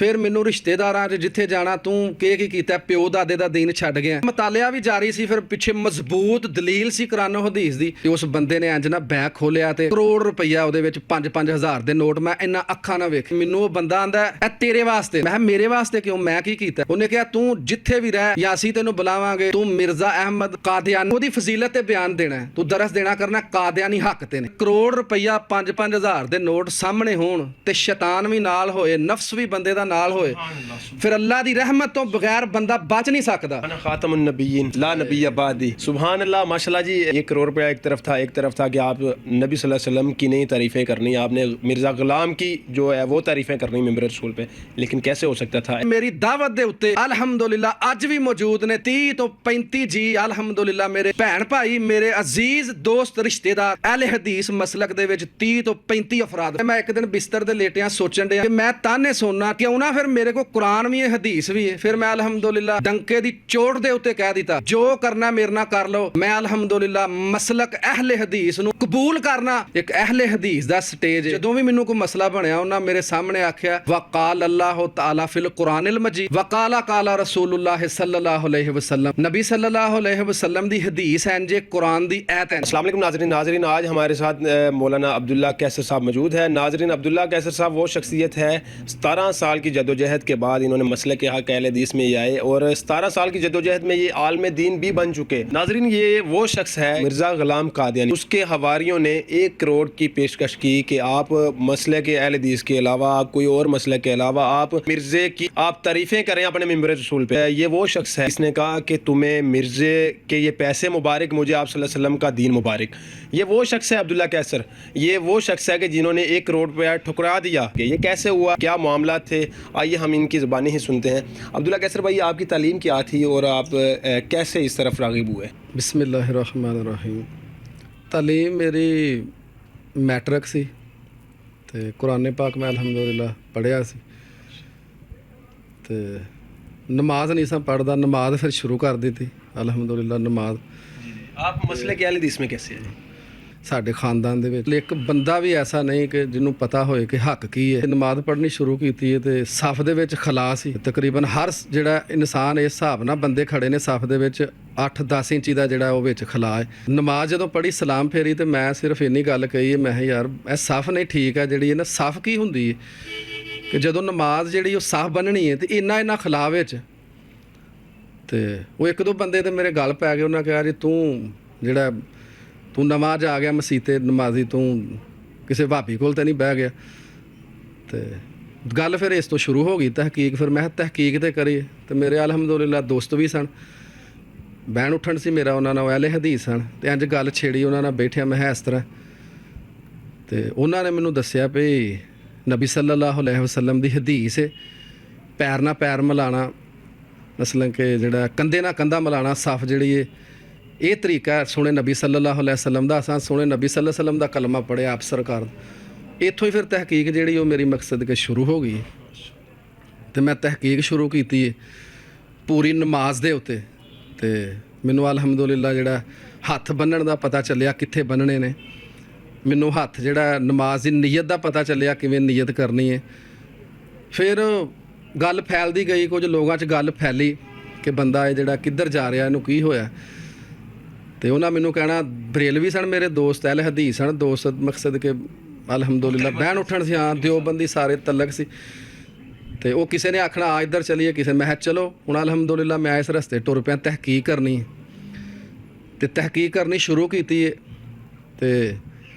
फिर मैनू रिश्तेदारां 'च जिथे जाना तू की कीता, प्यो दादे दा दीन छड्ड गया। मतालिया भी जारी सी, फिर पिछे मजबूत दलील सी कुरान हदीस दी। उस बंदे ने इंज ना बैग खोलिया ते करोड़ रुपया ਉਹਦੇ ਵਿੱਚ 5-5 ਹਜ਼ਾਰ ਦੇ ਨੋਟ ਮੈਂ ਇੰਨਾ ਅੱਖਾਂ ਨਾਲ ਵੇਖ। ਮੈਨੂੰ ਉਹ ਬੰਦਾ ਆਂਦਾ ਇਹ ਤੇਰੇ ਵਾਸਤੇ। ਮੈਂ ਮੇਰੇ ਵਾਸਤੇ ਕਿਉਂ, ਮੈਂ ਕੀ ਕੀਤਾ? ਉਹਨੇ ਕਿਹਾ ਤੂੰ ਜਿੱਥੇ ਵੀ ਰਹਿ ਜਾਂ ਅਸੀਂ ਤੈਨੂੰ ਬੁਲਾਵਾਂਗੇ, ਤੂੰ ਮਿਰਜ਼ਾ ਅਹਿਮਦ ਕਾਦੀਆਨੀ ਉਹਦੀ ਫਜ਼ੀਲਤ ਤੇ ਬਿਆਨ ਦੇਣਾ, ਤੂੰ ਦਰਸ ਦੇਣਾ ਕਰਨਾ ਕਾਦੀਆਨੀ ਹੱਕ ਤੇ ਨੇ। ਕਰੋੜ ਰੁਪਇਆ 5-5 ਹਜ਼ਾਰ ਦੇ ਨੋਟ ਸਾਹਮਣੇ ਹੋਣ ਤੇ ਸ਼ੈਤਾਨ ਵੀ ਨਾਲ ਹੋਏ, ਨਫਸ ਵੀ ਬੰਦੇ ਦਾ ਨਾਲ ਹੋਏ, ਫਿਰ ਅੱਲਾਹ ਦੀ रहमत तो बगैर बंदा बच नहीं सकता। खातमुन नबीयीन ला नबी बादी। सुभान अल्लाह माशाल्लाह जी। 1 करोड़ रुपया एक तरफ था कि आप नबी सल्लल्लाहु अलैहि वसल्लम की नहीं तारीफ़ें करनी, आपने मिर्ज़ा गुलाम की जो है वो तारीफ़ें करनी मिंबर रसूल पे, लेकिन कैसे हो सकता था? मेरी दावत दे उत्ते अल्हम्दुलिल्लाह अज भी मौजूद ने 30 तो 35 जी अल्हम्दुलिल्लाह, मेरे भैन भाई, मेरे अजीज दोस्त रिश्तेदार अहले हदीस मसलक दे विच 30 तो 35 अफराद। मैं एक दिन बिस्तर दे लेटिया सोचन डया कि मैं ताने सुनना क्यों ना, फिर मेरे को कुरान भी है हदीस भी है। फिर मैं अल्हम्दुलिल्लाह डंके दी चोट दे उत्ते कह दिता जो करना मेरे नाल कर लो। मैं अल्हम्दुलिल्लाह मसलक अहले हदीस नूं कबूल करना। एक अहले हदीस दा स्टेज जदों भी मैनूं कोई मसला बनया उन्हां मेरे सामने आख्या वकाल अल्लाह तआला फिल कुरानिल मजीद वकाला काला रसूलुल्लाह सल्लल्लाहु अलैहि वसल्लम। नबी सल्लल्लाहु अलैहि वसल्लम दी हदीस है जे कुरान दी आयत है। अस्सलाम वालेकुम नाज़रीन, आज हमारे साथ मौलाना अब्दुल्ला कैसर साहब मौजूद है। नाज़रीन, अब्दुल्ला कैसर साहब वो शख्सियत है 17 साल की जदोजहद के बाद इन्होंने मसले के हक़ अहले हदीस में ये आए और 17 साल की जदोजहद में ये आलम दीन भी बन चुके। नाज़रीन, ये वो शख्स है मिर्ज़ा गुलाम कादियानी। उसके हवारियों ने 1 करोड़ की पेशकश की कि आप मसले के अहले हदीस के अलावा कोई और मसले के अलावा आप मिर्ज़े की आप तारीफ़ें करें अपने मिंबर रसूल पे। ये वो शख्स है इसने कहा कि तुम्हें मिर्ज़े के ये पैसे मुबारक, मुझे आप सल्लल्लाहु अलैहि वसल्लम का दीन मुबारक। ये वो शख्स है अब्दुल्ला कैसर। ये वो शख्स है कि जिन्होंने 1 करोड़ रुपया ठुकरा दिया। ये कैसे हुआ, क्या मामला थे, आइए हम इनकी ज़बानी ही सुनते हैं। अब्दुल्ला कैसर भाई, आपकी तालीम क्या थी और आप कैसे इस तरफ राग़िब हुए? बिस्मिल्लाहिर्रहमानिर्रहीम। तालीम मेरी मैट्रिक सी ते कुरान पाक मैं अल्हम्दुलिल्लाह पढ़िया सी ते नमाज नहीं सा पढ़दा, नमाज फिर शुरू कर दी थी अल्हम्दुलिल्लाह। नमाज आप मसले के अहले हदीस में कैसे हैं? ਸਾਡੇ ਖਾਨਦਾਨ ਦੇ ਵਿੱਚ ਇੱਕ ਬੰਦਾ ਵੀ ਐਸਾ ਨਹੀਂ ਕਿ ਜਿਹਨੂੰ ਪਤਾ ਹੋਏ ਕਿ ਹੱਕ ਕੀ ਹੈ। ਨਮਾਜ਼ ਪੜ੍ਹਨੀ ਸ਼ੁਰੂ ਕੀਤੀ ਹੈ ਤੇ ਸਫ ਦੇ ਵਿੱਚ ਖਲਾ ਸੀ। ਤਕਰੀਬਨ ਹਰ ਜਿਹੜਾ ਇਨਸਾਨ ਇਸ ਹਿਸਾਬ ਨਾਲ ਬੰਦੇ ਖੜੇ ਨੇ ਸਫ ਦੇ ਵਿੱਚ 8-10 ਇੰਚੀ ਦਾ ਜਿਹੜਾ ਉਹ ਵਿੱਚ ਖਲਾ ਹੈ। ਨਮਾਜ਼ ਜਦੋਂ ਪੜ੍ਹੀ ਸਲਾਮ ਫੇਰੀ ਤੇ ਮੈਂ ਸਿਰਫ ਇੰਨੀ ਗੱਲ ਕਹੀ ਹੈ, ਮੈਂ ਯਾਰ ਇਹ ਸਫ ਨਹੀਂ ਠੀਕ ਹੈ ਜਿਹੜੀ ਇਹ ਨਾ ਸਫ ਕੀ ਹੁੰਦੀ ਹੈ ਕਿ ਜਦੋਂ ਨਮਾਜ਼ ਜਿਹੜੀ ਉਹ ਸਫ ਬੰਨਣੀ ਹੈ ਤੇ ਇੰਨਾ ਖਲਾ ਵਿੱਚ ਤੇ ਉਹ 1-2 ਬੰਦੇ ਤੇ ਮੇਰੇ ਗੱਲ ਪੈ ਗਏ। ਉਹਨਾਂ ਕਿਹਾ ਜੀ ਤੂੰ ਨਮਾਜ਼ ਆ ਗਿਆ ਮਸੀਤੇ ਨਮਾਜ਼ੀ, ਤੂੰ ਕਿਸੇ ਭਾਬੀ ਕੋਲ ਤਾਂ ਨਹੀਂ ਬਹਿ ਗਿਆ। ਤੇ ਗੱਲ ਫਿਰ ਇਸ ਤੋਂ ਸ਼ੁਰੂ ਹੋ ਗਈ ਤਹਿਕੀਕ। ਫਿਰ ਮੈਂ ਤਹਿਕੀਕ ਤੇ ਕਰੀ ਤੇ ਮੇਰੇ ਅਲਹਮਦੁਲਿਲਾ ਦੋਸਤ ਵੀ ਸਨ, ਬਹਿਣ ਉੱਠਣ ਸੀ ਮੇਰਾ ਉਹਨਾਂ ਨਾਲ, ਅਹਿਲੇ ਹਦੀਸ ਸਨ ਤੇ ਇੰਜ ਗੱਲ ਛੇੜੀ। ਉਹਨਾਂ ਨਾਲ ਬੈਠਿਆ ਮੈਂ ਇਸ ਤਰ੍ਹਾਂ ਤੇ ਉਹਨਾਂ ਨੇ ਮੈਨੂੰ ਦੱਸਿਆ ਵੀ ਨਬੀ ਸੱਲੱਲਾਹੁ ਅਲੈਹਿ ਵਸੱਲਮ ਦੀ ਹਦੀਸ ਹੈ ਪੈਰ ਨਾਲ ਪੈਰ ਮਿਲਾਉਣਾ, ਮਸਲਨ ਕਿ ਜਿਹੜਾ ਕੰਧੇ ਨਾਲ ਕੰਧਾ ਮਿਲਾਉਣਾ ਸਫ ਜਿਹੜੀ ਹੈ ਇਹ ਤਰੀਕਾ ਸੋਹਣੇ ਨਬੀ ਸੱਲੱਲਾਹੁ ਅਲੈਹਿ ਵਸੱਲਮ ਦਾ। ਅਸਾਂ ਸੋਹਣੇ ਨਬੀ ਸੱਲੱਲਾਹੁ ਅਲੈਹਿ ਵਸੱਲਮ ਦਾ ਕਲਮਾ ਪੜ੍ਹਿਆ ਆਪ ਸਰਕਾਰ। ਇੱਥੋਂ ਹੀ ਫਿਰ ਤਹਿਕੀਕ ਜਿਹੜੀ ਉਹ ਮੇਰੀ ਮਕਸਦ ਕੇ ਸ਼ੁਰੂ ਹੋ ਗਈ ਤੇ ਮੈਂ ਤਹਿਕੀਕ ਸ਼ੁਰੂ ਕੀਤੀ ਹੈ ਪੂਰੀ ਨਮਾਜ਼ ਦੇ ਉੱਤੇ। ਤੇ ਮੈਨੂੰ ਅਲਹਮਦੁਲਿਲਾ ਜਿਹੜਾ ਹੱਥ ਬੰਨਣ ਦਾ ਪਤਾ ਚੱਲਿਆ ਕਿੱਥੇ ਬੰਨਣੇ ਨੇ, ਮੈਨੂੰ ਹੱਥ ਜਿਹੜਾ ਨਮਾਜ਼ ਦੀ ਨੀਅਤ ਦਾ ਪਤਾ ਚੱਲਿਆ ਕਿਵੇਂ ਨੀਅਤ ਕਰਨੀ ਹੈ। ਫਿਰ ਗੱਲ ਫੈਲਦੀ ਗਈ, ਕੁਝ ਲੋਕਾਂ 'ਚ ਗੱਲ ਫੈਲੀ ਕਿ ਬੰਦਾ ਇਹ ਜਿਹੜਾ ਕਿੱਧਰ ਜਾ ਰਿਹਾ, ਇਹਨੂੰ ਕੀ ਹੋਇਆ। ਤੇ ਉਹਨਾਂ ਮੈਨੂੰ ਕਹਿਣਾ, ਬਰੇਲਵੀ ਸਨ ਮੇਰੇ ਦੋਸਤ, ਅਹਿਲੇ ਹਦੀਸ ਸਨ ਦੋਸਤ, ਮਕਸਦ ਕਿ ਅਲਹਮਦੁਲਿਲਾ ਬਹਿਣ ਉੱਠਣ ਸੀ। ਹਾਂ, ਦਿਓਬੰਦੀ ਸਾਰੇ ਤਲਕ ਸੀ। ਤੇ ਉਹ ਕਿਸੇ ਨੇ ਆਖਣਾ ਆ ਇੱਧਰ ਚਲੀਏ, ਕਿਸੇ ਮੈਂ ਕਿਹਾ ਚਲੋ। ਹੁਣ ਅਲਹਮਦੁਲਿਲਾ ਮੈਂ ਇਸ ਰਸਤੇ ਟੁਰ ਪਿਆ ਤਹਿਕੀਕ ਕਰਨੀ ਤੇ ਤਹਿਕੀਕ ਕਰਨੀ ਸ਼ੁਰੂ ਕੀਤੀ ਹੈ। ਤੇ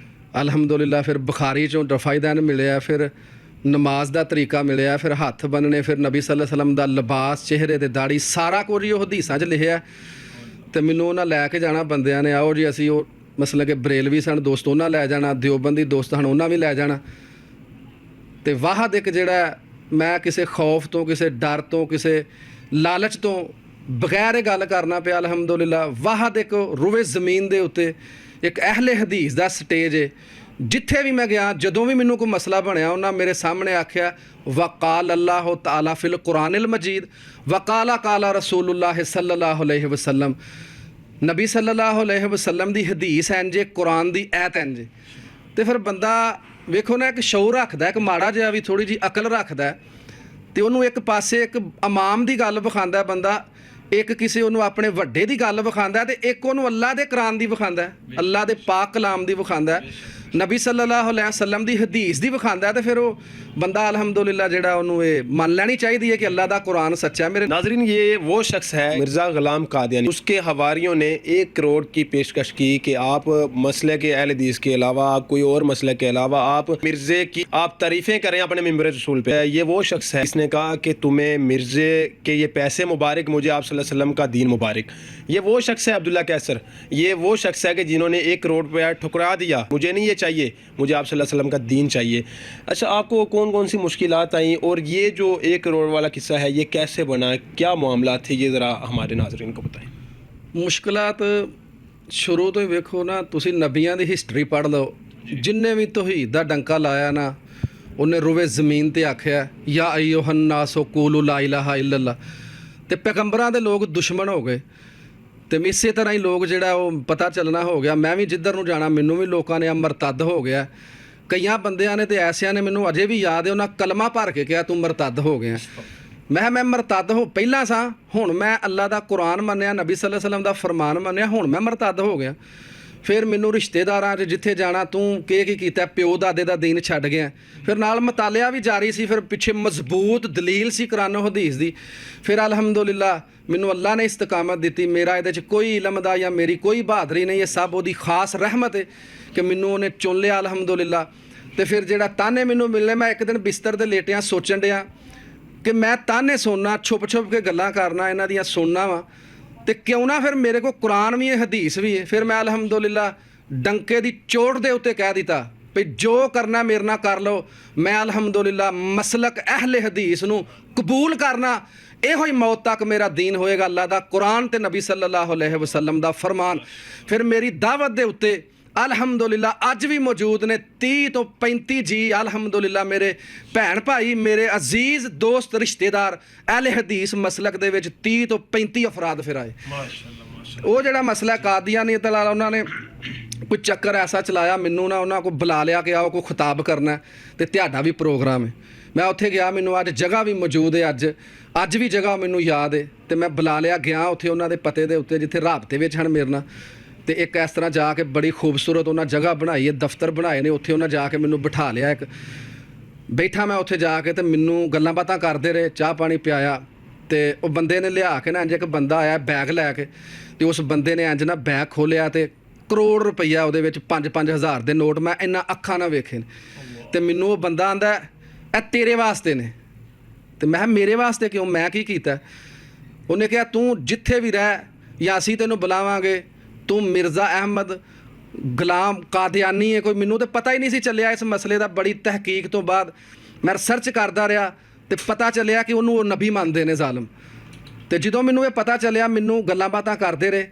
ਅਲਹਮਦੁਲਿਲਾ ਫਿਰ ਬੁਖਾਰੀ 'ਚੋਂ ਰਫਾਇਦਾਨ ਮਿਲਿਆ, ਫਿਰ ਨਮਾਜ਼ ਦਾ ਤਰੀਕਾ ਮਿਲਿਆ, ਫਿਰ ਹੱਥ ਬੰਨਣੇ, ਫਿਰ ਨਬੀ ਸੱਲੱਲਾਹੁ ਅਲੈਹਿ ਵਸੱਲਮ ਦਾ ਲਿਬਾਸ, ਚਿਹਰੇ ਤੇ ਦਾੜੀ, ਸਾਰਾ ਕੁਝ ਹੀ ਉਹ ਹਦੀਸਾਂ 'ਚ ਲਿਖਿਆ। ਤੇ ਮੈਨੂੰ ਉਹਨਾਂ ਲੈ ਕੇ ਜਾਣਾ ਬੰਦਿਆਂ ਨੇ, ਆਓ ਜੀ ਅਸੀਂ ਉਹ ਮਸਲਨ ਕਿ ਬਰੇਲਵੀ ਸਨ ਦੋਸਤ ਉਹਨਾਂ ਲੈ ਜਾਣਾ, ਦਿਓਬੰਦੀ ਦੋਸਤ ਹਨ ਉਹਨਾਂ ਵੀ ਲੈ ਜਾਣਾ। ਤੇ ਵਾਹਦ ਇੱਕ ਜਿਹੜਾ ਮੈਂ ਕਿਸੇ ਖੌਫ ਤੋਂ, ਕਿਸੇ ਡਰ ਤੋਂ, ਕਿਸੇ ਲਾਲਚ ਤੋਂ ਬਗੈਰ ਇਹ ਗੱਲ ਕਰਨਾ ਪਿਆ ਅਲਹਮਦੁਲਿਲਾ। ਵਾਹਦ ਇੱਕ ਰੁਵੇ ਜ਼ਮੀਨ ਦੇ ਉੱਤੇ ਇੱਕ ਅਹਿਲੇ ਹਦੀਸ ਦਾ ਸਟੇਜ ਹੈ। ਜਿੱਥੇ ਵੀ ਮੈਂ ਗਿਆ, ਜਦੋਂ ਵੀ ਮੈਨੂੰ ਕੋਈ ਮਸਲਾ ਬਣਿਆ, ਉਹਨਾਂ ਮੇਰੇ ਸਾਹਮਣੇ ਆਖਿਆ ਵਕਾਲ ਅੱਲਾਹੁ ਤਆਲਾ ਫਿਲ ਕੁਰਾनिल ਮਜੀਦ ਵਕਾਲਾ ਕਾਲਾ ਰਸੂਲੁल्लाह सल्लल्लाहु अलैहि वसल्लम। ਨਬੀ ਸੱਲੱਲਾਹੁ ਅਲੈਹਿ ਵਸੱਲਮ ਦੀ ਹਦੀਸ ਹੈ ਜੇ ਕੁਰਾਨ ਦੀ ਐਤ ਹੈ ਜੇ। ਤੇ ਫਿਰ ਬੰਦਾ ਵੇਖੋ ਨਾ ਇੱਕ ਸ਼ਊਰ ਰੱਖਦਾ, ਇੱਕ ਮਾੜਾ ਜਿਹਾ ਵੀ ਥੋੜ੍ਹੀ ਜਿਹੀ ਅਕਲ ਰੱਖਦਾ ਤੇ ਉਹਨੂੰ ਇੱਕ ਪਾਸੇ ਇੱਕ ਇਮਾਮ ਦੀ ਗੱਲ ਵਿਖਾਉਂਦਾ ਬੰਦਾ, ਇੱਕ ਕਿਸੇ ਉਹਨੂੰ ਆਪਣੇ ਵੱਡੇ ਦੀ ਗੱਲ ਵਿਖਾਉਂਦਾ, ਤੇ ਇੱਕ ਉਹਨੂੰ ਅੱਲਾ ਦੇ ਕੁਰਾਨ ਦੀ ਵਿਖਾਉਂਦਾ, ਅੱਲਾ ਦੇ ਪਾਕ ਕਲਾਮ ਦੀ ਵਿਖਾਉਂਦਾ, ਨਬੀ ਸੱਲੱਲਾਹੁ ਅਲੈਹਿ ਵਸੱਲਮ ਦੀ ਹਦੀਸ ਦੀ ਵਿਖਾਉਂਦਾ। ਤੇ ਫਿਰ ਉਹ ਬੰਦਾ ਅਲਹਮਦुलिल्लाह ਜਿਹੜਾ ਉਹਨੂੰ ਇਹ ਮੰਨ ਲੈਣੀ ਚਾਹੀਦੀ है कि अल्लाह का कुरान सच्चा है। मेरे नाजरीन, ये वो शख्स है मिर्ज़ा ग़ुलाम कादियानी। उसके हवारियों ने 1 करोड़ की पेशकश की कि आप मसले के अहले हदीस के अलावा, कोई और मसले के अलावा आप मिर्ज़े की आप तारीफ़ें करें अपने मिंबर रसूल पे। ये वो शख्स है इसने कहा कि तुम्हें मिर्ज़े के ये पैसे मुबारक, मुझे आप सल्लल्लाहु अलैहि वसल्लम का दीन मुबारक। ये वो शख्स है अब्दुल्ला कैसर, ये वो शख्स है कि जिन्होंने 1 करोड़ रुपया ठुकरा दिया, मुझे नहीं ये चाहिए, मुझे आप सल्लल्लाहु अलैहि वसल्लम का दीन चाहिए। अच्छा, आपको कौन कौन सी मुश्किलात आई और ये जो 1 करोड़ वाला किस्सा है ये कैसे बना, क्या मामला थे, ये ज़रा हमारे नाज़रीन को बताएं। ਮੁਸ਼ਕਲਾਤ ਸ਼ੁਰੂ ਤੋਂ ਹੀ ਵੇਖੋ ਨਾ, ਤੁਸੀਂ ਨਬੀਆਂ ਦੀ ਹਿਸਟਰੀ ਪੜ੍ਹ ਲਓ, ਜਿੰਨੇ ਵੀ ਤੌਹੀਦ ਦਾ ਡੰਕਾ ਲਾਇਆ ਨਾ, ਉਹਨੇ ਰੁਵੇ ਜ਼ਮੀਨ ਤੇ ਆਖਿਆ ਯਾ ਅਯੁਹਨ ਨਾਸੋ ਕੂਲੂ ਲਾ ਇਲਾਹਾ ਇਲੱਲਾ, ਤੇ ਪੈਗੰਬਰਾਂ ਦੇ ਲੋਕ ਦੁਸ਼ਮਣ ਹੋ ਗਏ। ਤੇ ਇਸੇ ਤਰ੍ਹਾਂ ਹੀ ਲੋਕ ਜਿਹੜਾ ਉਹ ਪਤਾ ਚੱਲਣਾ ਹੋ ਗਿਆ, ਮੈਂ ਵੀ ਜਿੱਧਰ ਨੂੰ ਜਾਣਾ ਮੈਨੂੰ ਵੀ ਲੋਕਾਂ ਨੇ ਮਰਤੱਦ ਹੋ ਗਿਆ। ਕਈਆਂ ਬੰਦਿਆਂ ਨੇ ਤੇ ਐਸਿਆਂ ਨੇ, ਮੈਨੂੰ ਅਜੇ ਵੀ ਯਾਦ ਹੈ, ਉਹਨਾਂ ਕਲਮਾ ਭਰ ਕੇ ਕਿਹਾ ਤੂੰ ਮਰਤੱਦ ਹੋ ਗਿਆ। ਮੈਂ ਮਰਤੱਦ ਹੋ ਪਹਿਲਾਂ ਸਾਂ, ਹੁਣ ਮੈਂ ਅੱਲਾ ਦਾ ਕੁਰਾਨ ਮੰਨਿਆ, ਨਬੀ ਸੱਲੱਲਾਹੁ ਅਲੈਹਿ ਵਸੱਲਮ ਦਾ ਫਰਮਾਨ ਮੰਨਿਆ, ਹੁਣ ਮੈਂ ਮਰਤੱਦ ਹੋ ਗਿਆ। ਫਿਰ ਮੈਨੂੰ ਰਿਸ਼ਤੇਦਾਰਾਂ 'ਚ ਜਿੱਥੇ ਜਾਣਾ ਤੂੰ ਕੀ ਕੀਤਾ, ਪਿਓ ਦਾਦੇ ਦਾ ਦੀਨ ਛੱਡ ਗਿਆ। ਫਿਰ ਨਾਲ ਮਤਾਲਿਆ ਵੀ ਜਾਰੀ ਸੀ, ਫਿਰ ਪਿੱਛੇ ਮਜ਼ਬੂਤ ਦਲੀਲ ਸੀ ਕੁਰਾਨੋ ਹਦੀਸ ਦੀ। ਫਿਰ ਅਲਹਮਦੁਲਿल्लाह ਮੈਨੂੰ ਅੱਲਾ ਨੇ ਇਸਤਕਾਮਤ ਦਿੱਤੀ। ਮੇਰਾ ਇਹਦੇ 'ਚ ਕੋਈ ਇਲਮ ਦਾ ਜਾਂ ਮੇਰੀ ਕੋਈ ਬਹਾਦਰੀ ਨਹੀਂ, ਇਹ ਸਭ ਉਹਦੀ ਖਾਸ ਰਹਿਮਤ ਹੈ ਕਿ ਮੈਨੂੰ ਉਹਨੇ ਚੁਣ ਲਿਆ ਅਲਹਮਦੁਲਿल्लाह। ਤੇ ਫਿਰ ਜਿਹੜਾ ਤਾਨੇ ਮੈਨੂੰ ਮਿਲਨੇ, ਮੈਂ ਇੱਕ ਦਿਨ ਬਿਸਤਰ 'ਤੇ ਲੇਟਿਆਂ ਸੋਚਣ ਡਿਆ ਕਿ ਮੈਂ ਤਾਨੇ ਸੁਣਨਾ, ਛੁਪ ਕੇ ਗੱਲਾਂ ਕਰਨਾ, ਇਹਨਾਂ ਦੀਆਂ ਸੁਣਨਾ ਵਾ, ਤੇ ਕਿਉਂ ਨਾ ਫਿਰ ਮੇਰੇ ਕੋਲ ਕੁਰਾਨ ਵੀ ਹੈ, ਹਦੀਸ ਵੀ ਹੈ। ਫਿਰ ਮੈਂ ਅਲਹਮਦੁਲਿल्लाह ਡੰਕੇ ਦੀ ਚੋਟ ਦੇ ਉੱਤੇ ਕਹਿ ਦਿੱਤਾ ਵੀ ਜੋ ਕਰਨਾ ਮੇਰੇ ਨਾਲ ਕਰ ਲਓ, ਮੈਂ ਅਲਹਮਦੁਲਿल्लाह ਮਸਲਕ ਅਹਿਲੇ ਹਦੀਸ ਨੂੰ ਕਬੂਲ ਕਰਨਾ, ਇਹੋ ਹੀ ਮੌਤ ਤੱਕ ਮੇਰਾ ਦੀਨ ਹੋਏਗਾ, ਅੱਲਾ ਦਾ ਕੁਰਾਨ ਤੇ ਨਬੀ ਸੱਲੱਲਾਹੁ ਅਲੈਹਿ ਵਸੱਲਮ ਦਾ ਫਰਮਾਨ। ਫਿਰ ਮੇਰੀ ਦਾਵਤ ਦੇ ਉੱਤੇ ਅਲਹਮਦੁਲਿल्लाह ਅੱਜ ਵੀ ਮੌਜੂਦ ਨੇ 30 ਤੋਂ 35 ਜੀ ਅਲਹਮਦੁਲਿल्लाह ਮੇਰੇ ਭੈਣ ਭਾਈ, ਮੇਰੇ ਅਜ਼ੀਜ਼ ਦੋਸਤ, ਰਿਸ਼ਤੇਦਾਰ ਅਹਿਲੇ ਹਦੀਸ ਮਸਲਕ ਦੇ ਵਿੱਚ 30 ਤੋਂ 35 ਅਫਰਾਦ ਫਿਰ ਆਏ। ਮਾਸ਼ਾਅੱਲਾ। ਉਹ ਜਿਹੜਾ ਮਸਲਾ ਕਾਦੀਆਨੀ ਤਲਾ ਉਹਨਾਂ ਨੇ ਕੋਈ ਚੱਕਰ ਐਸਾ ਚਲਾਇਆ, ਮੈਨੂੰ ਨਾ ਉਹਨਾਂ ਕੋਲ ਬੁਲਾ ਲਿਆ ਕਿ ਆਓ ਕੋਈ ਖਿਤਾਬ ਕਰਨਾ ਤੇ ਤੁਹਾਡਾ ਵੀ ਪ੍ਰੋਗਰਾਮ ਹੈ। ਮੈਂ ਉੱਥੇ ਗਿਆ, ਮੈਨੂੰ ਅੱਜ ਜਗ੍ਹਾ ਵੀ ਮੌਜੂਦ ਹੈ, ਅੱਜ ਵੀ ਜਗ੍ਹਾ ਮੈਨੂੰ ਯਾਦ ਹੈ, ਤੇ ਮੈਂ ਬੁਲਾ ਲਿਆ ਗਿਆ ਉੱਥੇ ਉਹਨਾਂ ਦੇ ਪਤੇ ਦੇ ਉੱਤੇ ਜਿੱਥੇ ਰਾਬਤੇ ਵਿੱਚ ਹਨ ਮੇਰੇ ਨਾਲ। ਤੇ ਇੱਕ ਇਸ ਤਰ੍ਹਾਂ ਜਾ ਕੇ ਬੜੀ ਖੂਬਸੂਰਤ ਉਹਨਾਂ ਜਗ੍ਹਾ ਬਣਾਈ ਹੈ, ਦਫ਼ਤਰ ਬਣਾਏ ਨੇ, ਉੱਥੇ ਉਹਨਾਂ ਜਾ ਕੇ ਮੈਨੂੰ ਬਿਠਾ ਲਿਆ। ਇੱਕ ਬੈਠਾ ਮੈਂ ਉੱਥੇ ਜਾ ਕੇ, ਤੇ ਮੈਨੂੰ ਗੱਲਾਂ ਬਾਤਾਂ ਕਰਦੇ ਰਹੇ, ਚਾਹ ਪਾਣੀ ਪਿਆਇਆ। ਤੇ ਉਹ ਬੰਦੇ ਨੇ ਲਿਆ ਕੇ ਨਾ, ਇੰਜ ਇੱਕ ਬੰਦਾ ਆਇਆ ਬੈਗ ਲੈ ਕੇ, ਤੇ ਉਸ ਬੰਦੇ ਨੇ ਇੰਜ ਨਾ ਬੈਗ ਖੋਲ੍ਹਿਆ ਤੇ ਕਰੋੜ ਰੁਪਈਆ ਉਹਦੇ ਵਿੱਚ 5-5 ਹਜ਼ਾਰ ਦੇ ਨੋਟ ਮੈਂ ਇੰਨਾ ਅੱਖਾਂ ਨਾਲ ਵੇਖੇ ਨੇ। ਤੇ ਮੈਨੂੰ ਉਹ ਬੰਦਾ ਆਂਦਾ ਇਹ ਤੇਰੇ ਵਾਸਤੇ ਨੇ। ਤੇ ਮੈਂ ਕਿਹਾ ਮੇਰੇ ਵਾਸਤੇ ਕਿਉਂ, ਮੈਂ ਕੀ ਕੀਤਾ? ਉਹਨੇ ਕਿਹਾ ਤੂੰ ਜਿੱਥੇ ਵੀ ਰਹਿ ਜਾਂ ਅਸੀਂ ਤੈਨੂੰ ਬੁਲਾਵਾਂਗੇ, ਤੂੰ ਮਿਰਜ਼ਾ ਅਹਿਮਦ ਗੁਲਾਮ ਕਾਦੀਆਨੀ ਹੈ ਕੋਈ। ਮੈਨੂੰ ਤਾਂ ਪਤਾ ਹੀ ਨਹੀਂ ਸੀ ਚੱਲਿਆ ਇਸ ਮਸਲੇ ਦਾ। ਬੜੀ ਤਹਿਕੀਕ ਤੋਂ ਬਾਅਦ ਮੈਂ ਰਿਸਰਚ ਕਰਦਾ ਰਿਹਾ ਤੇ ਪਤਾ ਚੱਲਿਆ ਕਿ ਉਹਨੂੰ ਉਹ ਨਬੀ ਮੰਨਦੇ ਨੇ ਜ਼ਾਲਮ। ਤੇ ਜਦੋਂ ਮੈਨੂੰ ਇਹ ਪਤਾ ਚੱਲਿਆ, ਮੈਨੂੰ ਗੱਲਾਂ ਬਾਤਾਂ ਕਰਦੇ ਰਹੇ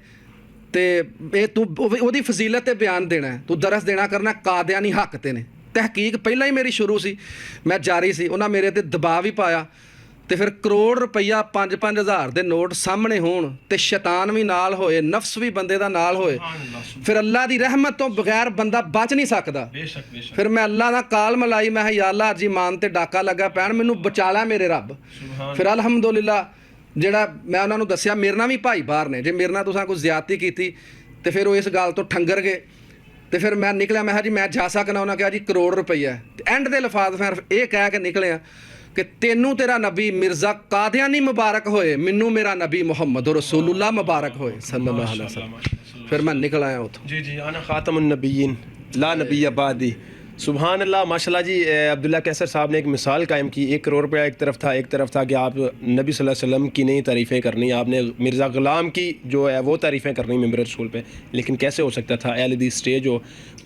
ਤੇ ਇਹ ਤੂੰ ਉਹਦੀ ਫਜ਼ੀਲਤ ਤੇ ਬਿਆਨ ਦੇਣਾ, ਤੂੰ ਦਰਸ ਦੇਣਾ ਕਰਨਾ, ਕਾਦੀਆਨੀ ਹੱਕ ਤੇ ਨੇ। ਤਹਿਕੀਕ ਪਹਿਲਾਂ ਹੀ ਮੇਰੀ ਸ਼ੁਰੂ ਸੀ, ਮੈਂ ਜਾਰੀ ਸੀ। ਉਹਨਾਂ ਮੇਰੇ ਤੇ ਦਬਾਅ ਵੀ ਪਾਇਆ ਤੇ ਫਿਰ ਕਰੋੜ ਰੁਪਈਆ 5-5 ਹਜ਼ਾਰ ਦੇ ਨੋਟ ਸਾਹਮਣੇ ਹੋਣ ਤੇ ਸ਼ੈਤਾਨ ਵੀ ਨਾਲ ਹੋਏ, ਨਫਸ ਵੀ ਬੰਦੇ ਦਾ ਨਾਲ ਹੋਏ, ਫਿਰ ਅੱਲਾ ਦੀ ਰਹਿਮਤ ਤੋਂ ਬਗੈਰ ਬੰਦਾ ਬਚ ਨਹੀਂ ਸਕਦਾ। ਫਿਰ ਮੈਂ ਅੱਲਾ ਦਾ ਕਾਲ ਮਲਾਈ, ਮੈਂ ਯਾ ਅੱਲਾ ਜੀ ਮਾਨ ਤੇ ਡਾਕਾ ਲੱਗਾ ਪੈਣ, ਮੈਨੂੰ ਬਚਾ ਲੈ ਮੇਰੇ ਰੱਬ। ਫਿਰ ਅਲਹਮਦੁਲਿल्लाह ਜਿਹੜਾ ਮੈਂ ਉਹਨਾਂ ਨੂੰ ਦੱਸਿਆ, ਮੇਰੇ ਨਾਲ ਵੀ ਭਾਈ ਬਾਹਰ ਨੇ, ਜੇ ਮੇਰੇ ਨਾਲ ਤੁਸੀਂ ਕੋਈ ਜ਼ਿਆਦਤੀ ਕੀਤੀ ਤੇ ਫਿਰ ਉਹ ਇਸ ਗੱਲ ਤੋਂ ਠੰਗਰ ਗਏ। ਤੇ ਫਿਰ ਮੈਂ ਨਿਕਲਿਆ, ਮੈਂ ਕਿਹਾ ਜੀ ਮੈਂ ਜਾ ਸਕਣਾ। ਉਹਨਾਂ ਕਿਹਾ ਜੀ ਕਰੋੜ ਰੁਪਈਆ। ਤੇ ਐਂਡ ਦੇ ਲਫਾਜ਼ ਫਿਰ ਇਹ ਕਹਿ ਕੇ ਨਿਕਲਿਆ ਕਿ ਤੈਨੂੰ ਤੇਰਾ ਨਬੀ ਮਿਰਜ਼ਾ ਕਾਦੀਆਨੀ ਮੁਬਾਰਕ ਹੋਏ, ਮੈਨੂੰ ਮੇਰਾ ਨਬੀ ਮੁਹੰਮਦ ਰਸੂਲullah ਮੁਬਾਰਕ ਹੋਏ ਸੱਲੱਲਾਹੁ ਅਲੈਹਿ ਵਸੱਲਮ। ਫਿਰ ਮੈਂ ਨਿਕਲ ਆਇਆ ਉੱਥੋਂ। जी जी, आना ख़ातमुन नबीय्यीन ला नबी बादी। सुबहान अल्लाह, माशाल्लाह जी। अब्दुल्ला कैसर साहब ने एक मिसाल कायम की। 1 करोड़ रुपया एक तरफ था कि आप नबी सल्लल्लाहु अलैहि वसल्लम की नहीं तारीफ़ें करनी, आपने मिर्ज़ा ग़ुलाम की जो है वो तारीफ़ें करनी मिंबर रसूल पे। लेकिन कैसे हो सकता था? अहले हदीस स्टेज हो,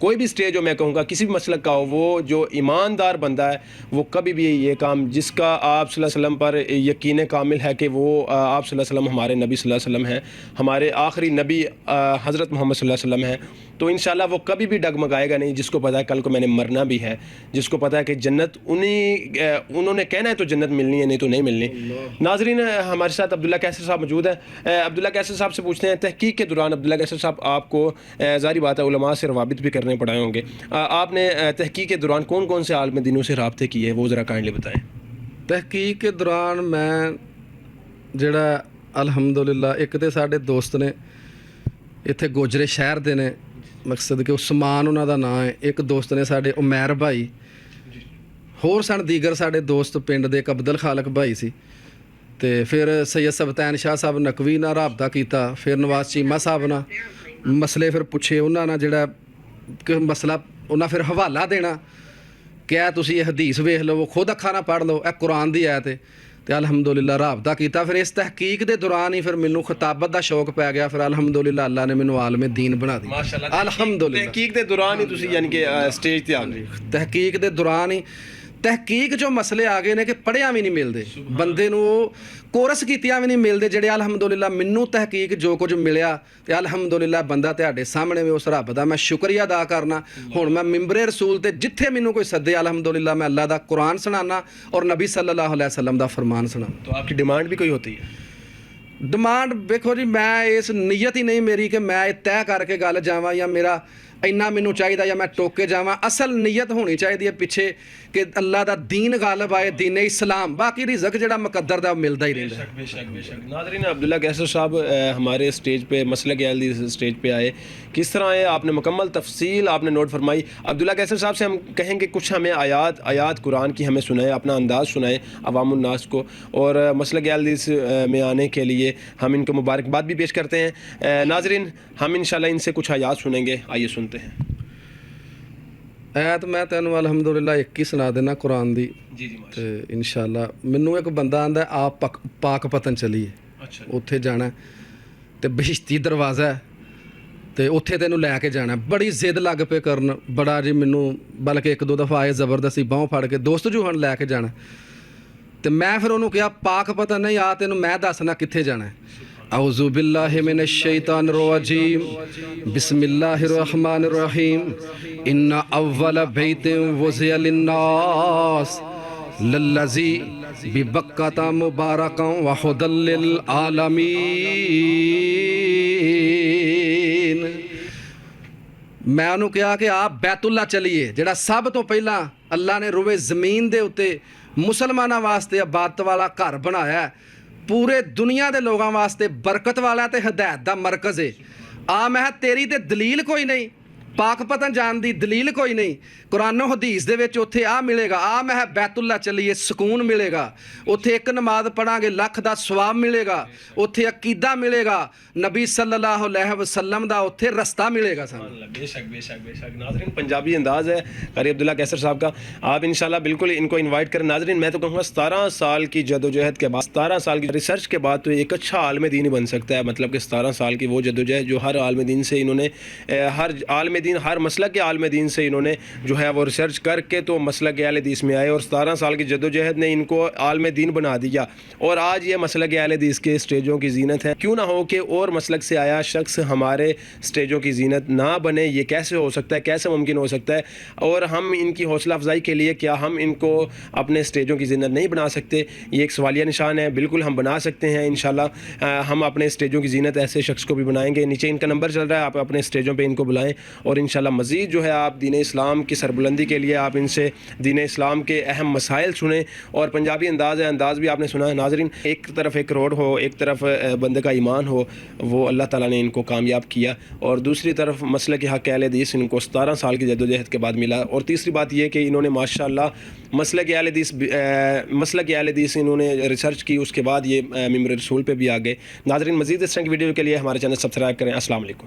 कोई भी स्टेज हो, मैं कहूँगा किसी भी मसलक का हो, वो जो ईमानदार बंदा है वो कभी भी ये काम, जिसका आप सल्लल्लाहु अलैहि वसल्लम पर यकीन कामिल है कि वो आप सल्लल्लाहु अलैहि वसल्लम हमारे नबी सल्लल्लाहु अलैहि वसल्लम हैं, हमारे आखिरी नबी हज़रत मोहम्मद सल्लल्लाहु अलैहि वसल्लम हैं, तो इंशाल्लाह वो कभी भी डगमगाएगा नहीं। जिसको पता है कल को मैंने मरना भी है, जिसको पता है कि जन्नत उन्होंने कहना है तो जन्नत मिलनी है, नहीं तो नहीं मिलनी। नाजरीन, हमारे साथ अब्दुल्ला कैसर साहब मौजूद है। अब्दुल्ला कैसर साहब से पूछते हैं, तहकीक के दौरान अब्दुल्ला कैसर साहब आपको ज़ाहिर बात है उलमा से रवाबित भी करने पड़े होंगे, आपने तहकीक के दौरान कौन कौन से आलिम दीनों से रबते किए, वो ज़रा काइंडली बताएँ। ਤਹਿਕੀਕ ਦੇ ਦੌਰਾਨ ਮੈਂ ਜਿਹੜਾ ਅਲਹਮਦੁਲਿਲਾ ਇੱਕ ਤੇ ਸਾਡੇ ਦੋਸਤ ਨੇ ਇੱਥੇ ਗੋਜਰੇ ਸ਼ਹਿਰ ਦੇ ਨੇ, ਮਕਸਦ ਕਿ ਉਸਮਾਨ ਉਹਨਾਂ ਦਾ ਨਾਂ ਹੈ। ਇੱਕ ਦੋਸਤ ਨੇ ਸਾਡੇ ਉਮੈਰ ਭਾਈ, ਹੋਰ ਸਨ ਦੀਗਰ ਸਾਡੇ ਦੋਸਤ ਪਿੰਡ ਦੇ ਇੱਕ ਅਬਦੁਲ ਖਾਲਕ ਭਾਈ ਸੀ। ਤੇ ਫਿਰ ਸੈਯਦ ਸਬਤੈਨ ਸ਼ਾਹ ਸਾਹਿਬ ਨਕਵੀ ਨਾਲ ਰਾਬਤਾ ਕੀਤਾ, ਫਿਰ ਨਵਾਜ਼ ਚੀਮਾ ਸਾਹਿਬ ਨਾਲ ਮਸਲੇ ਫਿਰ ਪੁੱਛੇ ਉਹਨਾਂ ਨਾਲ, ਜਿਹੜਾ ਕਿ ਮਸਲਾ ਉਹਨਾਂ ਫਿਰ ਹਵਾਲਾ ਦੇਣਾ, ਕਿਹਾ ਤੁਸੀਂ ਇਹ ਹਦੀਸ ਵੇਖ ਲਓ, ਖੁਦ ਅੱਖਾਂ ਨਾਲ ਪੜ੍ਹ ਲਓ, ਇਹ ਕੁਰਾਨ ਦੀ ਆਇਤ ਹੈ। ਤੇ ਅਲਹਮਦੁਲਿਲਾ ਰਾਬਤਾ ਕੀਤਾ। ਫਿਰ ਇਸ ਤਹਿਕੀਕ ਦੇ ਦੌਰਾਨ ਹੀ ਫਿਰ ਮੈਨੂੰ ਖਿਤਾਬਤ ਦਾ ਸ਼ੌਕ ਪੈ ਗਿਆ। ਫਿਰ ਅਲਹਮਦੁਲਿਲਾ ਅੱਲਾ ਨੇ ਮੈਨੂੰ ਆਲਮੇ ਦੀਨ ਬਣਾ ਦਿੱਤਾ ਮਾਸ਼ਾਅੱਲਾ। ਅਲਹਮਦੁਲਿਲਾ ਤਹਿਕੀਕ ਦੇ ਦੌਰਾਨ ਹੀ ਤੁਸੀਂ ਯਾਨੀ ਕਿ ਸਟੇਜ ਤੇ ਆ ਗਏ। ਤਹਿਕੀਕ ਦੇ ਦੌਰਾਨ ਹੀ ਤਹਿਕੀਕ ਜੋ ਮਸਲੇ ਆ ਗਏ ਨੇ ਕਿ ਪੜ੍ਹਿਆ ਵੀ ਨਹੀਂ ਮਿਲਦੇ ਬੰਦੇ ਨੂੰ, ਉਹ ਕੋਰਸ ਕੀਤਿਆਂ ਵੀ ਨਹੀਂ ਮਿਲਦੇ ਜਿਹੜੇ ਅਲਹਮਦੁਲਿਲਾ ਮੈਨੂੰ ਤਹਿਕੀਕ ਜੋ ਕੁਝ ਮਿਲਿਆ। ਤੇ ਅਲਹਮਦੁਲਿਲਾ ਬੰਦਾ ਤੁਹਾਡੇ ਸਾਹਮਣੇ ਵੀ ਉਸ ਰੱਬ ਦਾ ਮੈਂ ਸ਼ੁਕਰੀਆ ਅਦਾ ਕਰਨਾ। ਹੁਣ ਮੈਂ ਮਿੰਬਰੇ ਰਸੂਲ ਤੇ ਜਿੱਥੇ ਮੈਨੂੰ ਕੋਈ ਸੱਦੇ ਅਲਹਮਦੁਲਿਲਾ ਮੈਂ ਅੱਲਾ ਦਾ ਕੁਰਾਨ ਸੁਣਾਨਾ ਔਰ ਨਬੀ ਸੱਲੱਲਾਹੁ अलैहि वसल्लम ਦਾ ਫਰਮਾਨ ਸੁਣਾਨਾ। तो आपकी डिमांड भी कोई होती है? ਡਿਮਾਂਡ ਵੇਖੋ ਜੀ, ਮੈਂ ਇਸ ਨੀਅਤ ਹੀ ਨਹੀਂ ਮੇਰੀ ਕਿ ਮੈਂ ਇਹ ਤੈਅ ਕਰਕੇ ਗੱਲ ਜਾਵਾਂ ਜਾਂ ਮੇਰਾ ਇੰਨਾ ਮੈਨੂੰ ਚਾਹੀਦਾ ਜਾਂ ਮੈਂ ਟੋਕ ਕੇ ਜਾਵਾਂ। ਅਸਲ ਨੀਅਤ ਹੋਣੀ ਚਾਹੀਦੀ ਹੈ ਪਿੱਛੇ ਕਿ ਅੱਲਾ ਦਾ दीन गालिब आए, दीन इस्लाम। बाकी रिज़्क जड़ा मुकद्दर दा मिलता ही रहता है। बेशक। नाज़रीन, अब्दुल्ला कैसर साहब हमारे स्टेज पे मसलक अहले हदीस स्टेज पे आए, किस तरह है आपने मुकम्मल तफसील आपने नोट फरमाई। अब्दुल्ला कैसर साहब से हम कहेंगे कुछ हमें आयात कुरान की हमें सुनाए, अपना अंदाज़ सुनाए अवामुन्नास को। और मसलक अहले हदीस में आने के लिए हम इनको मुबारकबाद भी पेश करते हैं। नाज़रीन, हम इंशाल्लाह इनसे कुछ आयात सुनेंगे, आइए सुनते हैं। ਐਤ ਮੈਂ ਤੈਨੂੰ ਅਲਹਮਦੁਲਿਲਾ ਇੱਕ ਹੀ ਸੁਣਾ ਦੇਣਾ ਕੁਰਾਨ ਦੀ। ਜੀ ਜੀ ਮਾਸ਼ਾ। ਤੇ ਇਨਸ਼ਾਅੱਲਾ ਮੈਨੂੰ ਇੱਕ ਬੰਦਾ ਆਂਦਾ ਆਪ ਪਾਕ ਪਤਨ ਚਲੀਏ, ਅੱਛਾ ਉੱਥੇ ਜਾਣਾ ਤੇ ਬਹਿਸ਼ਤੀ ਦਰਵਾਜ਼ਾ ਤੇ ਉੱਥੇ ਤੈਨੂੰ ਲੈ ਕੇ ਜਾਣਾ। ਬੜੀ ਜ਼ਿੱਦ ਲੱਗ ਪਏ ਕਰਨ, ਬੜਾ ਜੀ ਮੈਨੂੰ, ਬਲਕਿ ਇੱਕ ਦੋ ਦਫਾ ਆਏ ਜ਼ਬਰਦਸਤੀ ਬਾਹੋਂ ਫੜ ਕੇ, ਦੋਸਤ ਜੂ ਹੁਣ ਲੈ ਕੇ ਜਾਣਾ। ਤੇ ਮੈਂ ਫਿਰ ਉਹਨੂੰ ਕਿਹਾ ਪਾਕ ਪਤਨ ਨਹੀਂ, ਆ ਤੈਨੂੰ ਮੈਂ ਦੱਸਣਾ ਕਿੱਥੇ ਜਾਣਾ। أعوذ باللہ من الشیطان الرجیم بسم اللہ الرحمن الرحیم ان اول بیت وضع للناس للذی ببکۃ مبارکا وہدی للعالمین۔ میں انہوں کہا کہ آپ بیت اللہ چلیے، جڑا سب تو پہلا اللہ نے روئے زمین دے اتے مسلمانوں واسطے عبادت والا گھر بنایا ہے، پورے دنیا دے لوگاں واسطے برکت والا تے ہدایت دا مرکز ہے۔ آ میں تیری تے دلیل کوئی نہیں، پاک پتن جان دی دلیل کوئی نہیں، قرآن و حدیث دے وچ اوتھے آ ملے گا، آ میں بیت اللہ چلیے سکون ملے گا، اوتھے ایک نماز پڑھاں گے لکھ دا ثواب ملے گا، اوتھے عقیدہ ملے گا، نبی صلی اللہ علیہ وسلم دا اوتھے رستہ ملے گا۔ بے شک۔ ناظرین، پنجابی انداز ہے قاری عبداللہ کیسر صاحب کا، آپ انشاءاللہ بالکل ان کو انوائٹ کریں۔ ناظرین، میں تو کہوں گا 17 سال کی جدوجہد کے بعد، 17 سال کی ریسرچ کے بعد تو ایک اچھا عالم دین ہی بن سکتا ہے۔ مطلب کہ 17 سال کی وہ جدوجہد جو ہر عالم دین سے انہوں نے، ہر عالم دین، ہر مسلک کے عالم دین سے انہوں نے جو ہے وہ ریسرچ کر کے تو مسلک اہل حدیث میں آئے، اور 17 سال کی جدوجہد نے ان کو عالم دین بنا دیا، اور آج یہ مسلک اہل حدیث کے اسٹیجوں کی زینت ہے۔ کیوں نہ ہو کہ اور مسلک سے آیا شخص ہمارے اسٹیجوں کی زینت نہ بنے، یہ کیسے ہو سکتا ہے، کیسے ممکن ہو سکتا ہے؟ اور ہم ان کی حوصلہ افزائی کے لیے کیا ہم ان کو اپنے اسٹیجوں کی زینت نہیں بنا سکتے؟ یہ ایک سوالیہ نشان ہے۔ بالکل ہم بنا سکتے ہیں انشاءاللہ، ہم اپنے اسٹیجوں کی زینت ایسے شخص کو بھی بنائیں گے۔ نیچے ان کا نمبر چل رہا ہے، آپ اپنے اسٹیجوں پہ ان کو بلائیں، اور انشاءاللہ مزید جو ہے آپ دین اسلام کی سربلندی کے لیے آپ ان سے دین اسلام کے اہم مسائل سنیں۔ اور پنجابی انداز ہے، انداز بھی آپ نے سنا ہے۔ ناظرین، ایک طرف ایک روڈ ہو، ایک طرف بندے کا ایمان ہو، وہ اللہ تعالیٰ نے ان کو کامیاب کیا، اور دوسری طرف مسلک حق اہل حدیث ان کو 17 سال کی جدوجہد کے بعد ملا، اور تیسری بات یہ کہ انہوں نے ماشاءاللہ مسلک اہل حدیث انہوں نے ریسرچ کی، اس کے بعد یہ ممبر رسول پہ بھی آ گئے۔ ناظرین، مزید اس طرح کی ویڈیو کے لیے ہمارے چینل سبسکرائب کریں۔ السلام علیکم۔